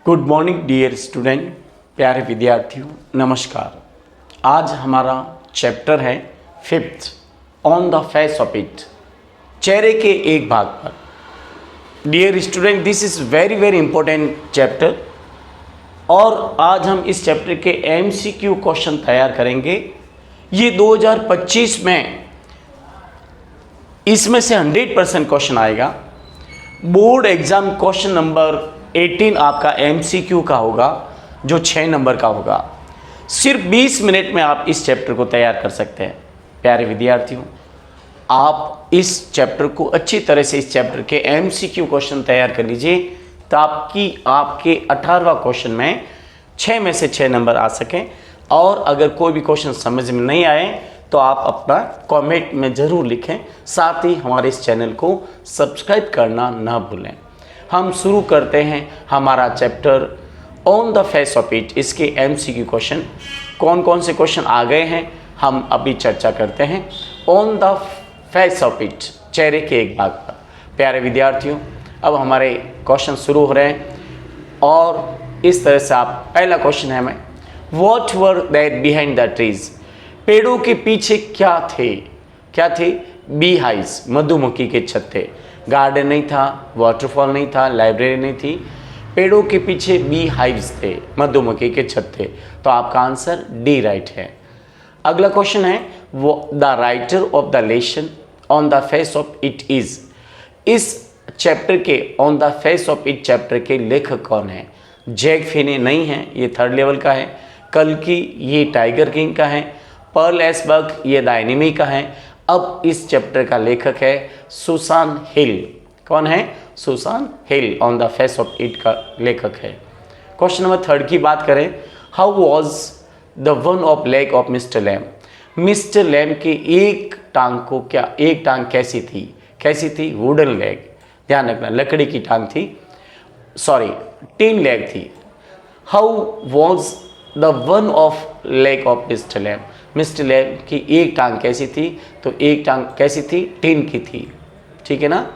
Good morning dear student, प्यारे विद्यार्थियों, नमस्कार। आज हमारा चैप्टर है 5th on the face of it, चेहरे के एक भाग पर। Dear student, this is very very important chapter और आज हम इस चैप्टर के MCQ क्वेश्चन तैयार करेंगे। ये 2025 में इसमें से 100% क्वेश्चन आएगा। बोर्ड एग्जाम क्वेश्चन नंबर 18 आपका MCQ का होगा, जो 6 नंबर का होगा। सिर्फ 20 मिनट में आप इस चैप्टर को तैयार कर सकते हैं। प्यारे विद्यार्थियों, आप इस चैप्टर को अच्छी तरह से इस चैप्टर के MCQ क्वेश्चन तैयार कर लीजिए ताकि आपके 18वां क्वेश्चन में 6 में से 6 नंबर आ सकें। और अगर कोई भी क्वेश्चन समझ में नहीं आए तो आप अपना कमेंट में ज़रूर लिखें। साथ ही हमारे इस चैनल को सब्सक्राइब करना ना भूलें। हम शुरू करते हैं हमारा chapter on the face of it. इसके MCQ क्वेश्चन कौन कौन से क्वेश्चन आ गए हैं हम अभी चर्चा करते हैं। On the face of it, चेहरे के एक भाग पर। प्यारे विद्यार्थियों, अब हमारे क्वेश्चन शुरू हो रहे हैं और इस तरह से आप पहला क्वेश्चन है हमें, what were there behind the trees. पेड़ों के पीछे क्या थे? क्या थे? बी हाइव्स, मधुमक्खी के छत्ते। गार्डन नहीं था, वाटरफॉल नहीं था, लाइब्रेरी नहीं थी। पेड़ों के पीछे बी हाइव्स थे, मधुमक्खी के छत्ते। तो आपका आंसर डी राइट है। अगला क्वेश्चन है, वो the writer of the lesson on the face of it is. इस चैप्टर के on the face of it chapter के लेखक कौन है? जैक फिने नहीं है, ये 3rd लेवल का है। कल्कि, ये टाइगर किंग का है। पर्ल एस बक, ये द एनिमी का है। अब इस चैप्टर का लेखक है सुसान हिल। कौन है? Susan Hill on the face of it का लेखक है। क्वेश्चन नंबर 3 की बात करें, how was the one of leg of Mister lamb. Mister Lamb की एक टांग को क्या, एक टांग कैसी थी? कैसी थी? वुडन लेग, ध्यान रखना, लकड़ी की टांग थी, सॉरी टिन लेग थी। How was the one of leg of Mister lamb. Mister Lamb की एक टांग कैसी थी? तो एक टांग कैसी थी? टिन की थी, ठीक है ना,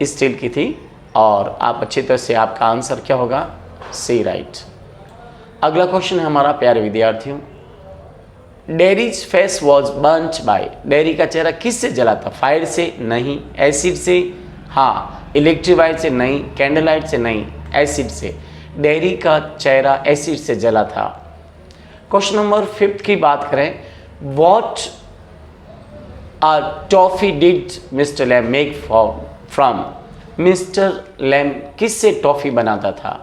स्टील की थी। और आप अच्छी तरह से, आपका आंसर क्या होगा? सी राइट। अगला क्वेश्चन है हमारा, प्यारे विद्यार्थियों, Derry's face was burned by. Derry का चेहरा किससे जला था? फायर से नहीं, एसिड से हाँ, इलेक्ट्रिक लाइट से नहीं, कैंडल लाइट से नहीं, एसिड से। डेरी का चेहरा एसिड से जला था। क्वेश्चन नंबर 5 की बात करें, what a toffee did Mister Lamb make from. Mister Lamb किससे टॉफ़ी बनाता था?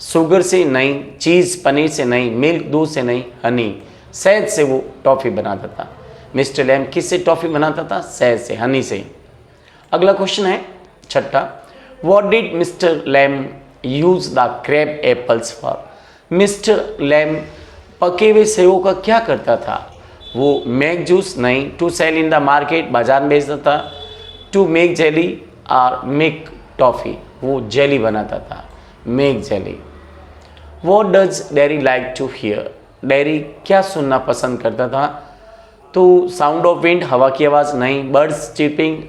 शुगर से नहीं, चीज़ पनीर से नहीं, मिल्क दूध से नहीं, हनी शहद से वो टॉफ़ी बनाता था। मिस्टर लैम किससे टॉफ़ी बनाता था? शहद से, हनी से। अगला क्वेश्चन है 6, what did Mister Lamb use the crab apples for. Mister Lamb पके हुए सेवों का क्या करता था? वो मेक जूस नहीं, to sell in the market, बाजार में बेचता था, टू मेक जेली और मेक टॉफ़ी, वो जेली बनाता था, make jelly. What does Derry like to hear. Derry क्या सुनना पसंद करता था? तो साउंड ऑफ विंड, हवा की आवाज़ नहीं, बर्ड्स चीपिंग,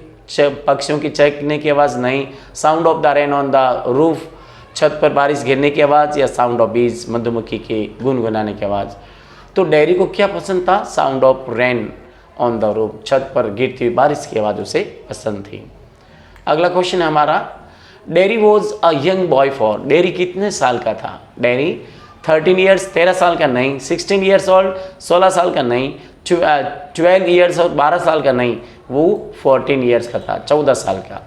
पक्षियों की चहकने की आवाज़ नहीं, sound of the rain on the roof, छत पर बारिश गिरने की आवाज़, या साउंड ऑफ बीज, मधुमक्खी के गुनगुनाने की आवाज़। तो डेरी को क्या पसंद था? Sound of rain on the roof, छत पर गिरती हुई बारिश की आवाज़ उसे पसंद थी। अगला क्वेश्चन है हमारा, dairy was a young boy for. Dairy कितने साल का था? डेरी 13 ईयर्स, 13 साल का नहीं, 16 ईयर्स ओल्ड, 16 साल का नहीं, 12 ईयर्स और 12 साल का नहीं, वो 14 ईयर्स का था, 14 साल का।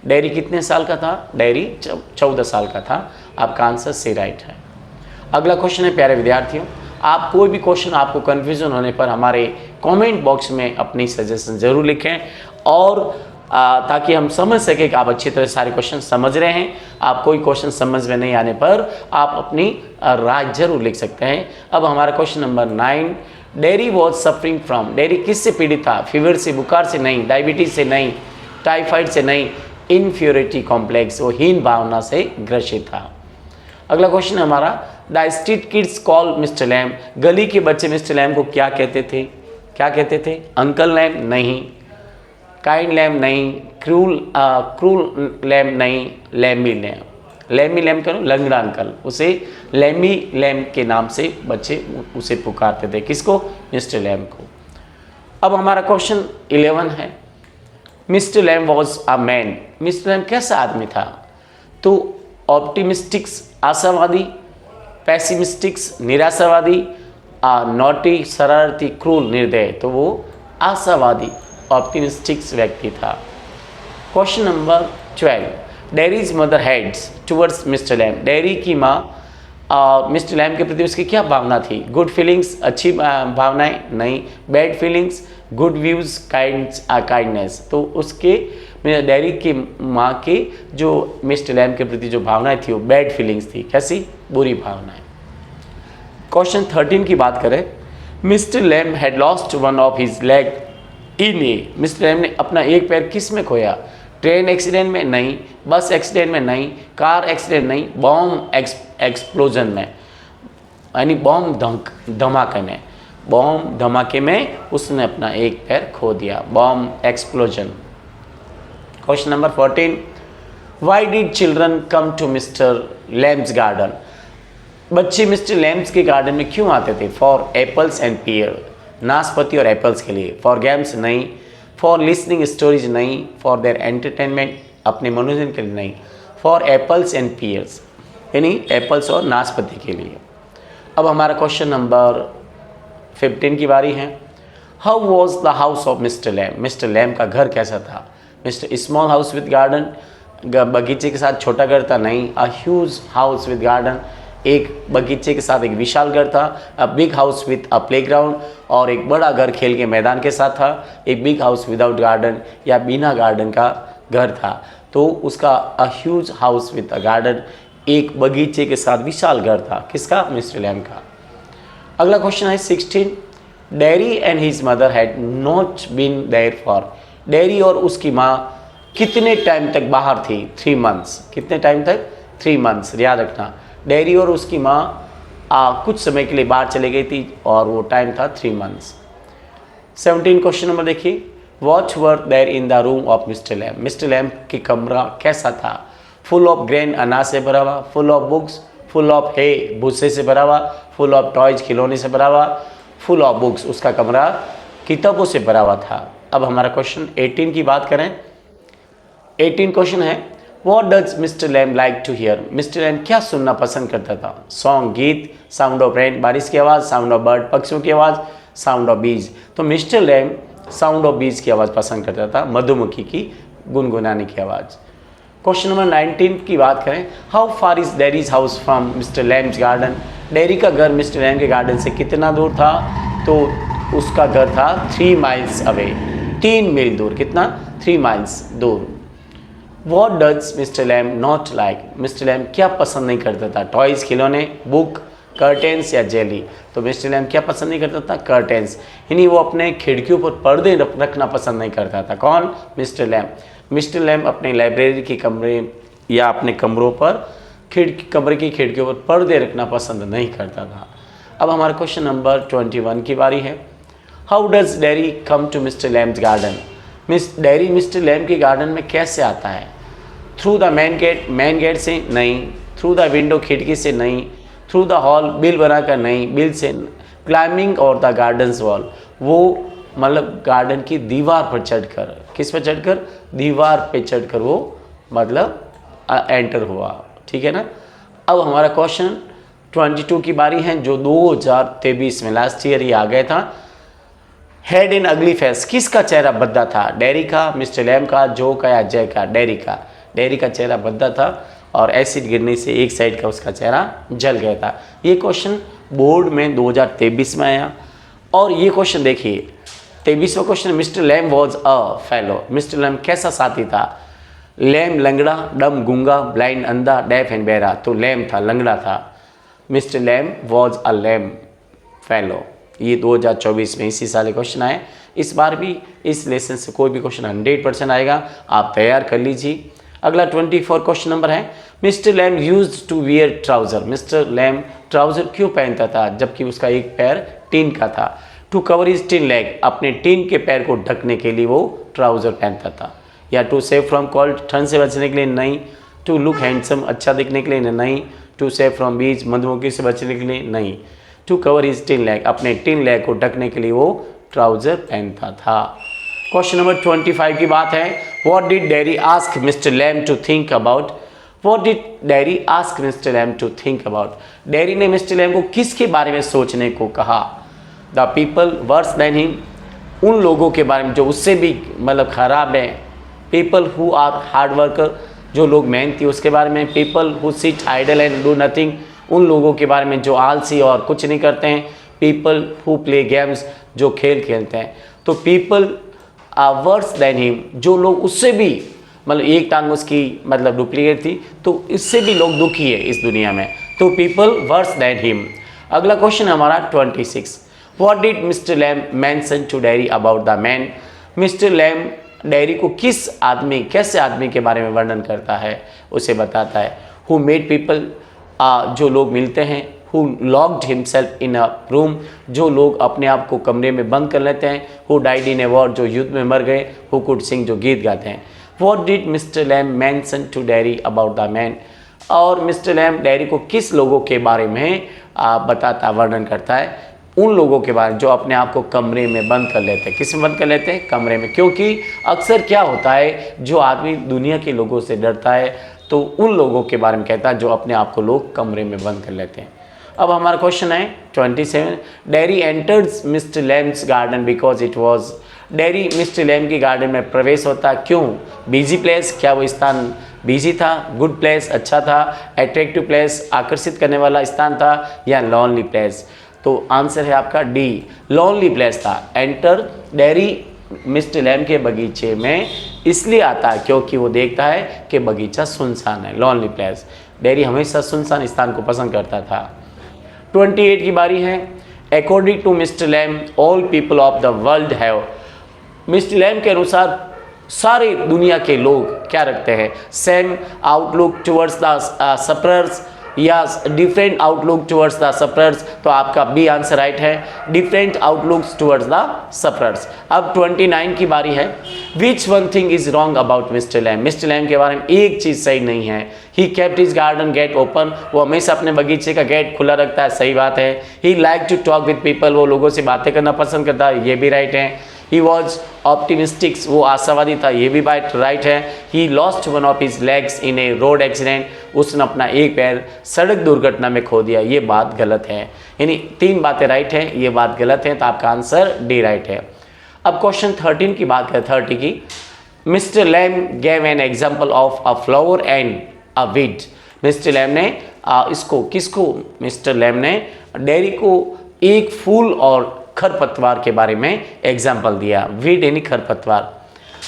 डेरी कितने साल का था? डेरी 14 साल का था। आपका आंसर सी राइट है। अगला क्वेश्चन है, प्यारे विद्यार्थियों, आप कोई भी क्वेश्चन आपको कन्फ्यूजन होने पर हमारे कमेंट बॉक्स में अपनी सजेशन ज़रूर लिखें और ताकि हम समझ सकें कि आप अच्छी तरह सारे क्वेश्चन समझ रहे हैं। आप कोई क्वेश्चन समझ में नहीं आने पर आप अपनी राय जरूर लिख सकते हैं। अब हमारा question number 9, dairy was suffering from. Dairy किससे पीड़ित था? फीवर से, बुखार से नहीं, डायबिटीज से नहीं, टाइफाइड से नहीं, इन्फ्योरिटी कॉम्प्लेक्स, वो हीन भावना से ग्रसित था। अगला क्वेश्चन हमारा, the street kids call Mister Lamb. गली के बच्चे मिस्टर लैम को क्या कहते थे? क्या कहते थे? अंकल लैम नहीं, काइंड लैम नहीं, क्रूल लैम नहीं, लैमी लैम। लैमी लैम करो लंगड़ा अंकल, उसे लैमी लैम के नाम से बच्चे उसे पुकारते थे। किसको? मिस्टर लैम को। अब हमारा क्वेश्चन 11 है, Mister lamb was a man. Mister lamb कैसा आदमी था? तो ऑप्टिमिस्टिक्स आशावादी, पैसिमिस्टिक्स निराशावादी, नॉटी शरारती क्रूल निर्दय, तो वो आशावादी ऑप्टिमिस्टिक्स व्यक्ति था। Question number 12, Derry's mother heads towards Mister Lamb. Derry की माँ मिस्टर लैम के प्रति उसकी क्या भावना थी? गुड फीलिंग्स, अच्छी भावनाएं? नहीं। Bad feelings, good views, kindness, तो उसके डेरी की माँ के जो मिस्टर लैम के प्रति जो भावनाएं थी वो बैड फीलिंग्स थी। कैसी? बुरी भावनाएं। क्वेश्चन 13 की बात करें, Mister Lamb had lost one of his leg in a. Mister Lamb ने अपना एक पैर किस में खोया? ट्रेन एक्सीडेंट में? नहीं। बस एक्सीडेंट में? नहीं। Car accident? नहीं। बॉम्ब एक्सप्लोजन में, यानी बॉम्ब धमाके में, बॉम्ब धमाके में उसने अपना एक पैर खो दिया, bomb explosion. Question number 14, why did children come to Mister Lamb's garden. बच्चे मिस्टर लैम्स के गार्डन में क्यों आते थे? फॉर एप्पल्स एंड पीयर, नाशपाती और एप्पल्स के लिए। For games? नहीं। For listening stories? नहीं। फॉर देयर एंटरटेनमेंट, अपने मनोरंजन के लिए? नहीं। फॉर एप्पल्स एंड पीयर्स, यानी एप्पल्स और नाशपाती के लिए। अब हमारा क्वेश्चन नंबर 15 की बारी है, how was the house of Mister lamb. Mister Lamb का घर कैसा था? Mister small house with garden, बगीचे के साथ छोटा घर था? नहीं। A huge house with garden, एक बगीचे के साथ एक विशाल घर था। A big house with a playground, और एक बड़ा घर खेल के मैदान के साथ था। एक बिग हाउस विदाउट गार्डन, या बिना गार्डन का घर था। तो उसका अ huge house with a garden, एक बगीचे के साथ विशाल घर था। किसका? मिस्टर लैम का। अगला क्वेश्चन है 16, Derry and his mother had not been there for. Derry और उसकी माँ कितने टाइम तक बाहर थी? 3 मंथ्स। कितने टाइम तक? 3 मंथ्स, याद रखना। डेरी और उसकी माँ कुछ समय के लिए बाहर चले गई थी और वो टाइम था 3 मंथ्स। 17 क्वेश्चन नंबर देखिए, what were there in the room of Mister lamb. Mister Lamb की कमरा कैसा था? फुल ऑफ ग्रेन, अनाज से भरा हुआ। Full of books, full of hay, भूसे से भरा हुआ। फुल ऑफ टॉयज, खिलौने से भरा हुआ। फुल ऑफ बुक्स, उसका कमरा किताबों से भरा हुआ था। अब हमारा क्वेश्चन 18 की बात करें, 18 क्वेश्चन है, what does Mister Lamb like to hear. Mister Lamb क्या सुनना पसंद करता था? सॉन्ग, गीत, साउंड ऑफ रेन, बारिश की आवाज़, साउंड ऑफ बर्ड, पक्षियों की आवाज़, साउंड ऑफ बीज। तो मिस्टर लैम साउंड ऑफ बीज की आवाज़ पसंद करता था, मधुमक्खी की गुनगुनाने की आवाज़। क्वेश्चन नंबर 19 की बात करें, how far is Derry's house from Mister Lamb's garden. Derry का घर मिस्टर लैम के गार्डन से कितना दूर था? तो उसका घर था 3 माइल्स अवे, 3 मील दूर। कितना? 3 माइल्स दूर। What does Mister Lamb not like. Mister Lamb क्या पसंद नहीं करता था? टॉयज़, खिलौने, बुक, कर्टेंस या जेली। तो मिस्टर लैम क्या पसंद नहीं करता था? कर्टेंस, यानी वो अपने खिड़कियों पर पर्दे रखना पसंद नहीं करता था। कौन? Mister lamb. मिस्टर लैम अपने लाइब्रेरी के कमरे या अपने कमरों पर कमरे की खिड़कियों पर पर्दे रखना पसंद नहीं करता था। अब हमारा क्वेश्चन नंबर 21 की बारी है, how does Derry come to Mister Lamb's garden. Derry Mister lamb के गार्डन में कैसे आता है? थ्रू द मेन गेट से? नहीं। थ्रू द विंडो, खिड़की से? नहीं। थ्रू द हॉल, बिल बनाकर? नहीं, बिल से। क्लाइंबिंग और द गार्डन्स वॉल, वो मतलब गार्डन की दीवार पर चढ़कर। किस पर चढ़कर? दीवार पे चढ़कर वो मतलब एंटर हुआ। ठीक है ना। अब हमारा क्वेश्चन 22 की बारी है, जो 2023 में लास्ट ईयर ये आ गया था। हेड इन अगली फेस, किसका चेहरा भद्दा था? डेरी का, मिस्टर लैम का, जो का या जय का? डेरी का। डेरी का चेहरा भद्दा था और एसिड गिरने से एक साइड का उसका चेहरा जल गया था। ये क्वेश्चन बोर्ड में 2023 में आया। और ये क्वेश्चन देखिए, 23वां question, mister lamb was a fellow. Mister lamb कैसा साथी था? लैम लंगड़ा, डम गूंगा, ब्लाइंड अंधा, डेफ एंड बहरा। तो लैम था, लंगड़ा था। Mister lamb was a lame fellow. ये 2024 में इसी साल क्वेश्चन आए। इस बार भी इस लेसन से कोई भी क्वेश्चन 100% आएगा, आप तैयार कर लीजिए। अगला 24 क्वेश्चन नंबर है, Mister Lamb used to wear trouser. Mister Lamb trouser क्यों पहनता था जबकि उसका एक पैर टीन का था? To cover his tin leg, अपने टीन के पैर को ढकने के लिए वो ट्राउजर पहनता था। या टू सेव फ्रॉम कोल्ड, ठंड से बचने के लिए? नहीं। टू लुक हैंडसम, अच्छा दिखने के लिए नहीं, टू सेव फ्रॉम बीज, मधुमक्खी से बचने के लिए नहीं, to cover his tin leg, अपने टिन लेग को ढकने के लिए वो ट्राउजर पहनता था। क्वेश्चन नंबर 25 की बात है, what did Derry ask Mister Lamb to think about, what did Derry ask Mister Lamb to think about, Derry ने मिस्टर लैम को किसके बारे में सोचने को कहा, the people worse than him, उन लोगों के बारे में जो उससे भी मतलब खराब है, people who are hard worker, जो लोग मेहनती उसके बारे में, people who sit idle and do nothing, उन लोगों के बारे में जो आलसी और कुछ नहीं करते हैं, पीपल हु प्ले गेम्स, जो खेल खेलते हैं। तो people are worse than him, जो लोग उससे भी मतलब एक टांग उसकी मतलब डुप्लीकेट थी, तो इससे भी लोग दुखी है इस दुनिया में, तो पीपल वर्स देन हिम। अगला क्वेश्चन हमारा 26, what did Mister Lamb mention to Derry about the man, Mister Lamb Derry को किस आदमी, कैसे आदमी के बारे में वर्णन करता है, उसे बताता है। हु मेड पीपल, जो लोग मिलते हैं, who locked himself in a room, जो लोग अपने आप को कमरे में बंद कर लेते हैं, who died in a war, जो युद्ध में मर गए, हु कुड सिंग, जो गीत गाते हैं। What did Mister Lamb mention to Derry about the man, और मिस्टर लैम डैरी को किस लोगों के बारे में बताता, वर्णन करता है, उन लोगों के बारे में जो अपने आप को कमरे में बंद कर लेते हैं। किस में बंद कर लेते हैं? कमरे में। क्योंकि अक्सर क्या होता है, जो आदमी दुनिया के लोगों से डरता है तो उन लोगों के बारे में कहता है जो अपने आप को लोग कमरे में बंद कर लेते हैं। अब हमारा क्वेश्चन है 27, Derry enters Mr Lamb's garden because it was, Derry Mr Lamb की गार्डन में प्रवेश होता क्यों? बिजी प्लेस, क्या वो स्थान बिजी था? गुड प्लेस, अच्छा था? अट्रैक्टिव प्लेस, आकर्षित करने वाला स्थान था? या लॉनली प्लेस? तो आंसर है आपका डी, लॉनली प्लेस था। एंटर डैरी मिस्टर लैम के बगीचे में इसलिए आता है क्योंकि वो देखता है कि बगीचा सुनसान है, लॉनली प्लेस। डैरी हमेशा सुनसान स्थान को पसंद करता था। 28 की बारी है, according to mister Lam all people of the world have, mister lamb के अनुसार सारे दुनिया के लोग क्या रखते हैं? Same outlook towards the sufferers या different outlook towards the sufferers, तो आपका बी आंसर राइट है, different outlooks towards the sufferers. अब 29 की बारी है, which one thing is wrong about mister lamb, Mr Lam के बारे में एक चीज़ सही नहीं है। ही kept his garden gate open, वो हमेशा अपने बगीचे का गेट खुला रखता है, सही बात है। He like to talk with people, वो लोगों से बातें करना पसंद करता है, ये भी राइट है। ही वॉज ऑप्टिमिस्टिक्स, वो आशावादी था, ये भी बात राइट है। He lost one of his legs in A road accident, उसने अपना एक पैर सड़क दुर्घटना में खो दिया, ये बात गलत है। यानी 3 बातें राइट हैं, ये बात गलत है, तो आपका आंसर डी राइट है। अब क्वेश्चन 13 की बात करें, 30 की, Mr Lamb gave an example of a flower and a weed, Mr Lamb ने इसको किसको, मिस्टर लैम ने डैरी को एक फूल और खरपतवार के बारे में एग्जाम्पल दिया, वीड यानी खरपतवार।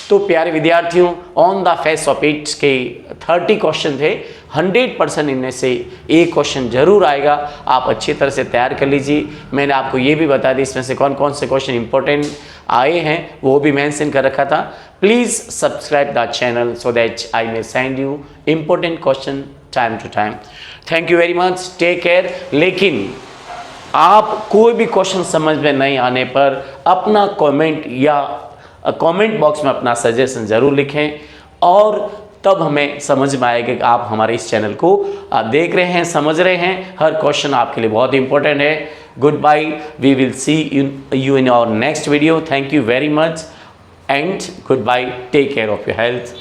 तो प्यारे विद्यार्थियों, on the face of it के 30 क्वेश्चन थे, 100% इनमें से एक क्वेश्चन जरूर आएगा, आप अच्छी तरह से तैयार कर लीजिए। मैंने आपको ये भी बता दी इसमें से कौन कौन से क्वेश्चन इंपॉर्टेंट आए हैं, वो भी मेंशन कर रखा था। Please subscribe the channel so that I may send you important question time to time. Thank you very much, take care. लेकिन आप कोई भी क्वेश्चन समझ में नहीं आने पर अपना कमेंट या कमेंट बॉक्स में अपना सजेशन ज़रूर लिखें, और तब हमें समझ में आएगा कि आप हमारे इस चैनल को देख रहे हैं, समझ रहे हैं। हर क्वेश्चन आपके लिए बहुत इंपॉर्टेंट है। Goodbye, we will see you in our next video. Thank you very much and goodbye, take care of your health.